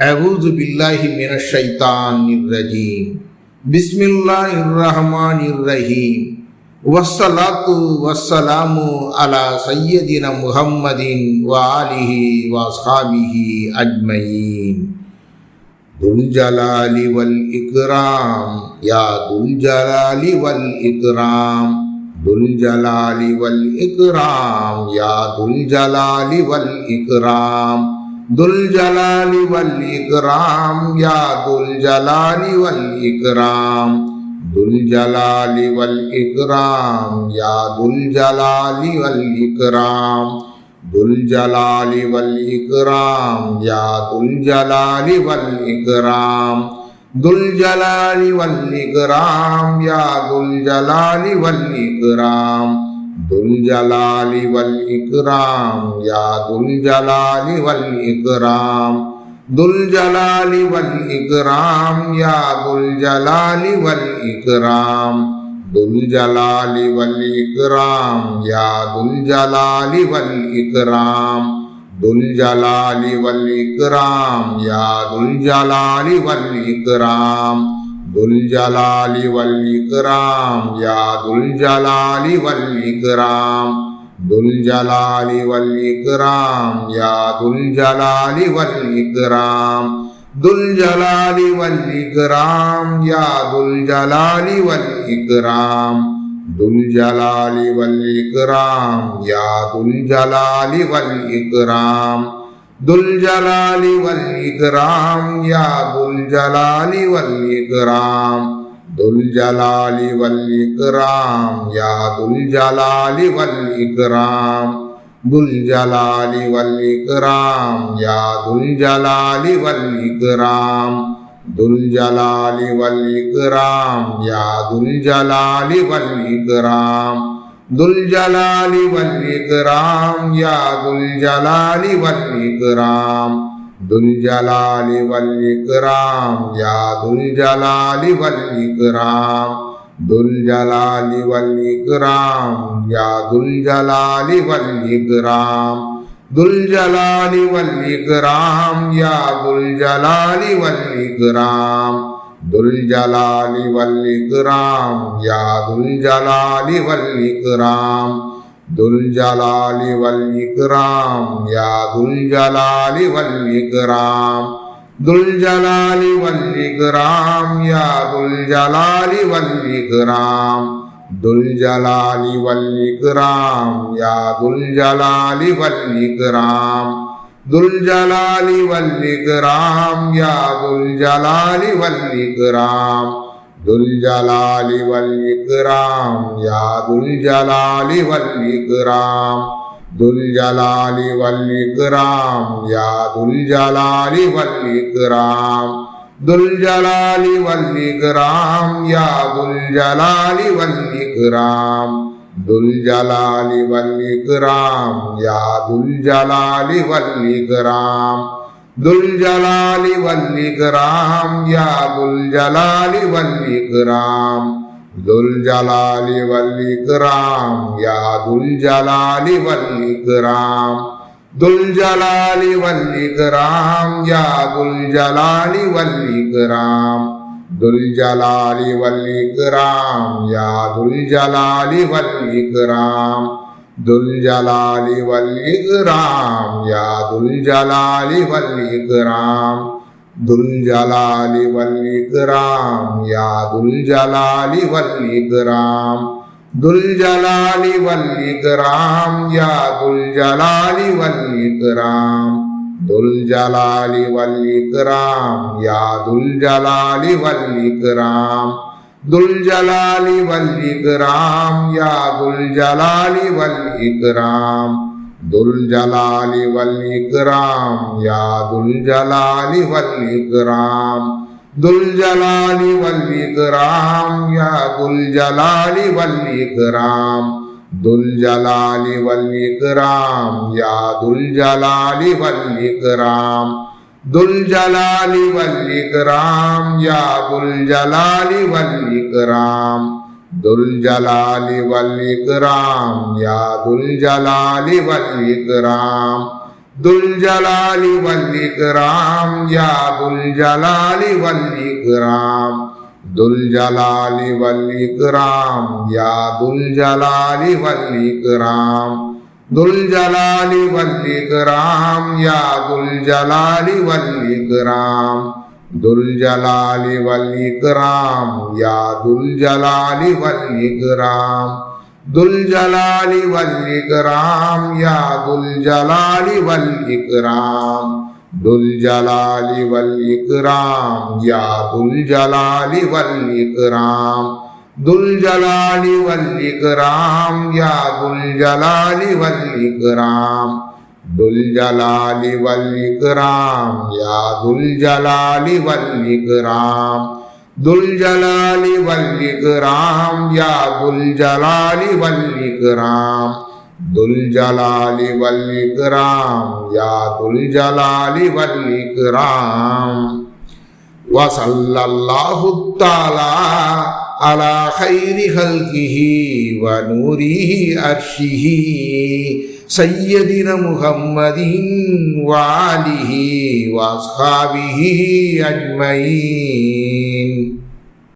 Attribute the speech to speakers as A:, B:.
A: அஊது பில்லாஹி மினஷ் ஷைத்தானிர் ரஜீம். பிஸ்மில்லாஹிர் ரஹ்மானிர் ரஹீம். வஸ்ஸலாத்து வஸ்ஸலாமு அலா சய்யதினா முஹம்மதின் வ ஆலிஹி வ அஸ்ஹாபிஹி அஜ்மஈன். துல் ஜலாலி வல் இக்ராம் யா துல் ஜலாலி வல் இக்ராம். துல் ஜலாலி வல் இக்ராம் யா துல் ஜலாலி வல் இக்ராம். துல் ஜலாலி வல் இக்ராம் யா துல் ஜலாலி வல் இக்ராம். துல் ஜலாலி வல் இக்ராம் யா துல் ஜலாலி வல் இக்ராம். துல் ஜலாலி வல் இக்ராம் யா துல் ஜலாலி வல் இக்ராம். துல் ஜலாலி வல் இக்ராம் யா துல் ஜலாலி வல் இக்ராம். துல் ஜலாலி வல் இக்ராம் யா துல் ஜலாலி வல் இக்ராம். துல் ஜலாலி வல் இக்ராம் யா துல் ஜலாலி வல் இக்ராம். துல் ஜலாலி வல் இக்ராம் யா துல் ஜலாலி வல் இக்ராம். துல் ஜலாலி வல் இக்ராம் யா துல் ஜலாலி வல் இக்ராம். துல் ஜலாலி வல் இக்ராம் யா துல் ஜலாலி வல் இக்ராம். துல் ஜலாலி வல் இக்ராம் யா துல் ஜலாலி வல் இக்ராம். துல் ஜலாலி வல் இக்ராம் யா துல் ஜலாலி வல் இக்ராம். துல் ஜலாலி வல் இக்ராம் யா துல் ஜலாலி வல் இக்ராம். துல் ஜலாலி வல் இக்ராம் யா துல் ஜலாலி வல் இக்ராம். துல் ஜலாலி வல் இக்ராம் யா துல் ஜலாலி வல் இக்ராம். துல் ஜலாலி வல் இக்ராம் யா துல் ஜலாலி வல் இக்ராம். துல் ஜலாலி வல் இக்ராம் யா துல் ஜலாலி வல் இக்ராம். துல் ஜலாலி வல் இக்ராம் யா துல் ஜலாலி வல் இக்ராம். துல் ஜலாலி வல் இக்ராம் யா துல் ஜலாலி வல் இக்ராம். துல் ஜலாலி வல் இக்ராம் யா துல் ஜலாலி வல் இக்ராம். துல் ஜலாலி வல் இக்ராம் யா துல் ஜலாலி வல் இக்ராம். துல் ஜலாலி வல் இக்ராம் யா துல் ஜலாலி வல் இக்ராம். துல் ஜலாலி வல் இக்ராம் யா துல் ஜலாலி வல் இக்ராம். துல் ஜலாலி வல் இக்ராம் யா துல் ஜலாலி வல் இக்ராம். துல் ஜலாலி வல் இக்ராம் யா துல் ஜலாலி வல் இக்ராம். துல் ஜலாலி வல் இக்ராம் யா துல் ஜலாலி வல் இக்ராம். துல் ஜலாலி வல் இக்ராம் யா துல் ஜலாலி வல் இக்ராம். துல் ஜலாலி வல் இக்ராம் யா துல் ஜலாலி வல் இக்ராம். துல் ஜலாலி வல் இக்ராம் யா துல் ஜலாலி வல் இக்ராம். துல் ஜலாலி வல் இக்ராம் யா துல் ஜலாலி வல் இக்ராம். துல் ஜலாலி வல் இக்ராம் யா துல் ஜலாலி வல் இக்ராம். துல் ஜலாலி வல் இக்ராம் யா துல் ஜலாலி வல் இக்ராம். துல் ஜலாலி வல் இக்ராம் யா துல் ஜலாலி வல் இக்ராம். துல் ஜலாலி வல் இக்ராம் யா துல் ஜலாலி வல் இக்ராம். துல் ஜலாலி வல் இக்ராம் யா துல் ஜலாலி வல் இக்ராம். துல் ஜலாலி வல் இக்ராம் யா துல் ஜலாலி வல் இக்ராம். துல் ஜலாலி வல் இக்ராம் யா துல் ஜலாலி வல் இக்ராம். துல் ஜலாலி வல் இக்ராம் யா துல் ஜலாலி வல் இக்ராம். துல் ஜலாலி வல் இக்ராம் யா துல் ஜலாலி வல் இக்ராம். துல் ஜலாலி வல் இக்ராம் யா துல் ஜலாலி வல் இக்ராம். துல் ஜலாலி வல் இக்ராம் யா துல் ஜலாலி வல் இக்ராம். துல் ஜலாலி வல் இக்ராம் யா துல் ஜலாலி வல் இக்ராம். துல் ஜலாலி வல் இக்ராம் யா துல் ஜலாலி வல் இக்ராம். துல் ஜலாலி வல் இக்ராம் யா துல் ஜலாலி வல் இக்ராம். दुल जलाली वल इकराम या दुल जलाली वल इकराम दुल जलाली वल इकराम या दुल जलाली वल इकराम दुल जलाली वल इकराम या दुल जलाली वल इकराम दुल जलाली वल इकराम या दुल जलाली वल इकराम दुल जलाली वल इकराम या दुल जलाली वल इकराम दुल जलाली वल इकराम या दुल जलाली वल इकराम दुल जलाली वल इकराम या दुल जलाली वल इकराम दुल जलाली वल इकराम या दुल जलाली वल इकराम दुल जलाली वल इकराम या दुल जलाली वल इकराम दुल जलाली वल इकराम या दुल जलाली वल इकराम व सल्लल्लाहु तआला अला खैरि खल्किही व नूरिही अर्शिही सय्यदिना मुहम्मदिन व आलिही व अस्हाबिही अजमईन।